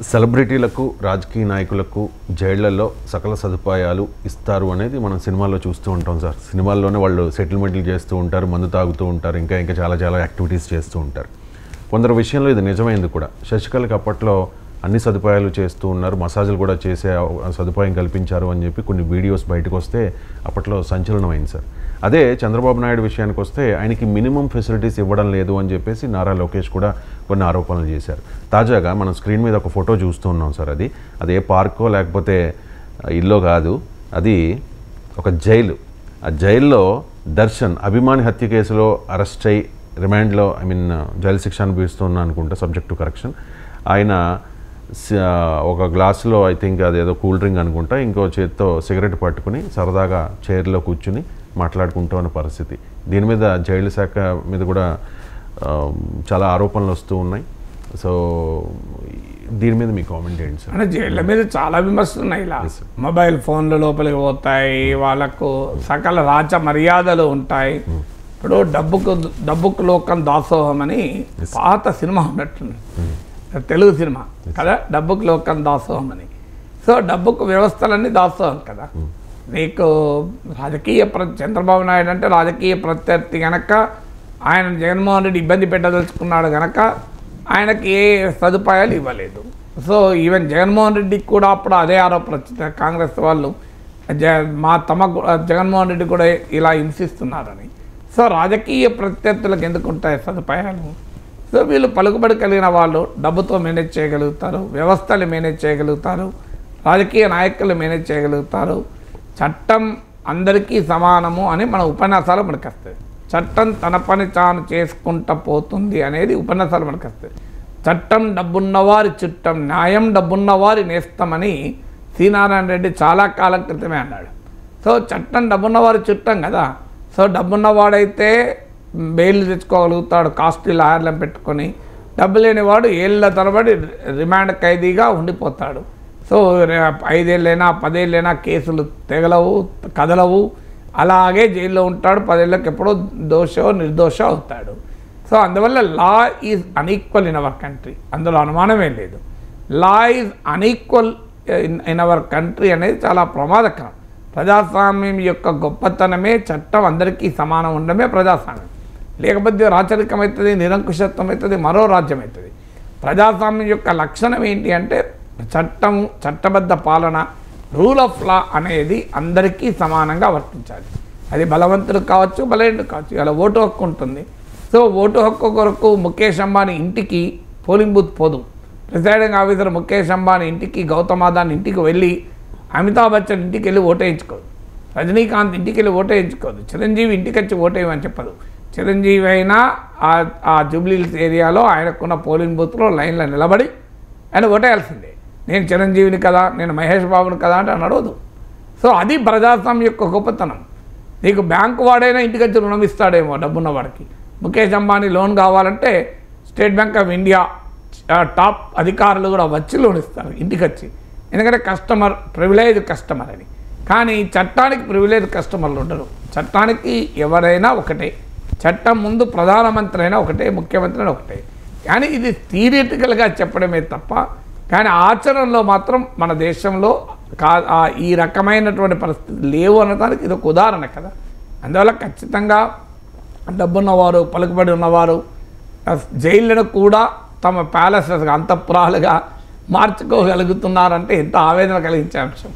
సెలబ్రిటీలకు రాజకీయ నాయకులకు జైళ్లలో సకల సదుపాయాలు ఇస్తారు అనేది మనం సినిమాల్లో చూస్తూ ఉంటాం సార్. సినిమాల్లోనే వాళ్ళు సెటిల్మెంట్లు చేస్తూ ఉంటారు, మందు తాగుతూ ఉంటారు, ఇంకా చాలా యాక్టివిటీస్ చేస్తూ ఉంటారు. కొందరు విషయంలో ఇది నిజమైంది కూడా. శశికళకి అప్పట్లో అన్ని సదుపాయాలు చేస్తూ ఉన్నారు, మసాజులు కూడా చేసే సదుపాయం కల్పించారు అని చెప్పి కొన్ని వీడియోస్ బయటకు వస్తే అప్పట్లో సంచలనమైంది సార్. అదే చంద్రబాబు నాయుడు విషయానికి వస్తే ఆయనకి మినిమం ఫెసిలిటీస్ ఇవ్వడం లేదు అని చెప్పేసి నారా లోకేష్ కూడా కొన్ని ఆరోపణలు చేశారు. తాజాగా మనం స్క్రీన్ మీద ఒక ఫోటో చూస్తూ ఉన్నాం సార్. అది ఏ పార్కో లేకపోతే ఇల్లో కాదు, అది ఒక జైలు. ఆ జైల్లో దర్శన్ అభిమాని హత్య కేసులో అరెస్ట్ అయ్యి రిమాండ్లో జైలు శిక్ష అనుభవిస్తున్నా అనుకుంటా, సబ్జెక్ట్ టు కరెక్షన్. ఆయన ఒక గ్లాసులో ఐ థింక్ అదేదో కూల్ డ్రింక్ అనుకుంటా, ఇంకో చేతితో సిగరెట్ పట్టుకుని సరదాగా చైర్లో కూర్చుని మాట్లాడుకుంటూ ఉన్న పరిస్థితి. దీని మీద జైలు శాఖ మీద కూడా చాలా ఆరోపణలు వస్తూ ఉన్నాయి. సో దీని మీద మీ కామెంట్ ఏంటి సార్? అంటే జైళ్ళ మీద చాలా విమర్శలు ఉన్నాయి. ఇలా మొబైల్ ఫోన్లు లోపలికి పోతాయి, వాళ్ళకు సకల రాజ మర్యాదలు ఉంటాయి. ఇప్పుడు డబ్బుకు లోకం దాసోహం అని పాత సినిమా ఉన్నట్టుంది, తెలుగు సినిమా కదా, డబ్బుకు లోకం దాసోహం అని. సో డబ్బుకు వ్యవస్థలన్నీ దాసోహం కదా. నీకు రాజకీయ చంద్రబాబు నాయుడు అంటే రాజకీయ ప్రత్యర్థి కనుక ఆయన జగన్మోహన్ రెడ్డి ఇబ్బంది పెట్టదలుచుకున్నాడు కనుక ఆయనకి ఏ సదుపాయాలు ఇవ్వలేదు. సో ఈవెన్ జగన్మోహన్ రెడ్డికి కూడా అప్పుడు అదే ఆరోపణ వచ్చింది, కాంగ్రెస్ వాళ్ళు జగన్మోహన్ రెడ్డి కూడా ఇలా హింసిస్తున్నారని. సో రాజకీయ ప్రత్యర్థులకు ఎందుకు ఉంటాయి సదుపాయాలు? సో వీళ్ళు పలుకుబడి కలిగిన వాళ్ళు డబ్బుతో మేనేజ్ చేయగలుగుతారు, వ్యవస్థలు మేనేజ్ చేయగలుగుతారు, రాజకీయ నాయకులు మేనేజ్ చేయగలుగుతారు. చట్టం అందరికీ సమానము అని మన ఉపన్యాసాలు మనకు వస్తాయి. చట్టం తన పని తాను చేసుకుంటూ పోతుంది అనేది ఉపన్యాసాలు మనకు వస్తాయి. చట్టం డబ్బున్నవారి చుట్టం, న్యాయం డబ్బున్నవారి నేస్తమని శ్రీనారాయణ రెడ్డి చాలా కాలం క్రితమే అన్నాడు. సో చట్టం డబ్బున్నవారి చుట్టం కదా. సో డబ్బున్నవాడైతే బెయిల్ తెచ్చుకోగలుగుతాడు కాస్ట్లీ లాయర్లను పెట్టుకొని, డబ్బు లేనివాడు ఏళ్ళ తరబడి రిమాండ్ ఖైదీగా ఉండిపోతాడు. సో 5 ఏళ్ళైనా 10 ఏళ్ళైనా కేసులు తెగలవు, కదలవు, అలాగే జైల్లో ఉంటాడు. 10 ఏళ్ళకి ఎప్పుడో దోషో నిర్దోషో అవుతాడు. సో అందువల్ల law is unequal in our country, అందులో అనుమానమే లేదు. Law is unequal in our country అనేది చాలా ప్రమాదకరం. ప్రజాస్వామ్యం యొక్క గొప్పతనమే చట్టం అందరికీ సమానం ఉండడమే ప్రజాస్వామ్యం. లేకపోతే రాచరికం అవుతుంది, నిరంకుశత్వం అవుతుంది, మరో రాజ్యం అవుతుంది. ప్రజాస్వామ్యం యొక్క లక్షణం ఏంటి అంటే చట్టము, చట్టబద్ధ పాలన, రూల్ ఆఫ్ లా అనేది అందరికీ సమానంగా వర్తించాలి. అది బలవంతుడు కావచ్చు, బలహీనుడు కావచ్చు. ఇలా ఓటు హక్కు ఉంటుంది. సో ఓటు హక్కు కొరకు ముఖేష్ అంబానీ ఇంటికి పోలింగ్ బూత్ పోదు. ప్రిసైడింగ్ ఆఫీసర్ ముఖేష్ అంబానీ ఇంటికి, గౌతమ్ అదాని ఇంటికి వెళ్ళి అమితాబ్ బచ్చన్ ఇంటికి వెళ్ళి ఓటేయించుకోదు, రజనీకాంత్ ఇంటికి వెళ్ళి ఓటేయించుకోదు, చిరంజీవి ఇంటికి వచ్చి ఓటేయమని చెప్పదు. చిరంజీవి అయినా ఆ జూబ్లీహిల్స్ ఏరియాలో ఆయనకున్న పోలింగ్ బూత్లో లైన్లో నిలబడి ఆయన ఓటేయాల్సిందే. నేను చిరంజీవిని కదా, నేను మహేష్ బాబుని కదా అంటే నడవదు. సో అది ప్రజాస్వామ్యం యొక్క గొప్పతనం. నీకు బ్యాంకు వాడైనా ఇంటికి వచ్చి రుణం ఇస్తాడేమో డబ్బున్న వాడికి. ముఖేష్ అంబానీ లోన్ కావాలంటే state bank of India top అధికారులు కూడా వచ్చి లోన్ ఇస్తారు ఇంటికి వచ్చి, ఎందుకంటే కస్టమర్, ప్రివిలేజ్ కస్టమర్ అని. కానీ చట్టానికి ప్రివిలేజ్ కస్టమర్లు ఉండరు. చట్టానికి ఎవరైనా ఒకటే, చట్టం ముందు ప్రధానమంత్రి అయినా ఒకటే, ముఖ్యమంత్రి అయినా ఒకటే. కానీ ఇది థియరిటికల్గా చెప్పడమే తప్ప, కానీ ఆచరణలో మాత్రం మన దేశంలో ఈ రకమైనటువంటి పరిస్థితి లేవు అనడానికి ఇది ఒక ఉదాహరణ కదా. అందువల్ల ఖచ్చితంగా డబ్బున్నవారు, పలుకుబడి ఉన్నవారు జైళ్ళను కూడా తమ ప్యాలెసెస్గా, అంతఃపురాలుగా మార్చుకోగలుగుతున్నారంటే ఎంత ఆవేదన కలిగించే అంశం.